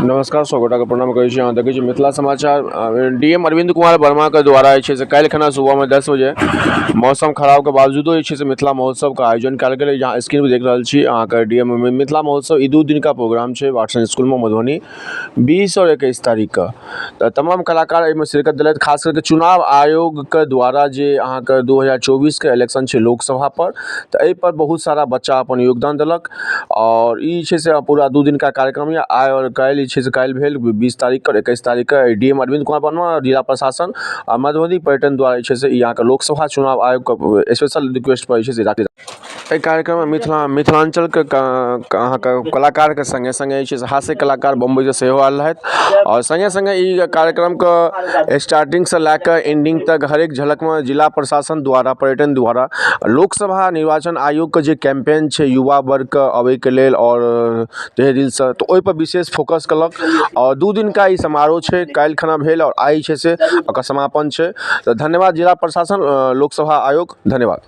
नमस्कार स्वागत है प्रणाम करै छी। अहाँ देखै छी मिथिला समाचार। डीएम अरविंद कुमार वर्मा के द्वारा काल्हि खना सुबह में 10 बजे मौसम खराब के बावजूदो मिथिला महोत्सव के आयोजन कयल गेलै। जहाँ स्क्रीन पर देख रहल छी अहाँ के डीएम मिथिला महोत्सव ई 2 दिन का प्रोग्राम है वाटसन स्कूल में मधुबनी 20 और 21 तारीख का। तो तमाम कलाकार एहिमे शिरकत दिलथि। खास करके चुनाव आयोग के द्वारा जे अहाँ के 2024 के इलेक्शन है लोकसभा पर, तो एहि पर बहुत सारा बच्चा अपन योगदान दिलक। और ई से पूरा 2 दिन का कार्यक्रम है। आइ और काल्हि काल्हि भेल 20 तारीख और 21 तारीख का डीएम अरविंद कुमार वर्मा जिला प्रशासन और मधुबनी पर्यटन द्वारा यहाँ के लोकसभा चुनाव आयोग का स्पेशल रिक्वेस्ट पर राखल। एहि कार्यक्रम में मिथिलांचल के अहाँ के कलाकार के संगे संगे हास्य कलाकार बम्बई से सेहो आयल रहथि। और संगे संगे ई कार्यक्रम के स्टार्टिंग से लेकर एंडिंग तक हर एक झलक में जिला प्रशासन द्वारा पर्यटन द्वारा लोकसभा निर्वाचन आयोग के जे कैंपेन है युवा वर्ग के अबै के लेल और तहे दिल से, तो ओहि पर विशेष फोकस कलक। और 2 दिन का ई समारोह है, काल्हि खना भेल और आई से ओकर समापन है। तो धन्यवाद जिला प्रशासन, लोकसभा आयोग, धन्यवाद।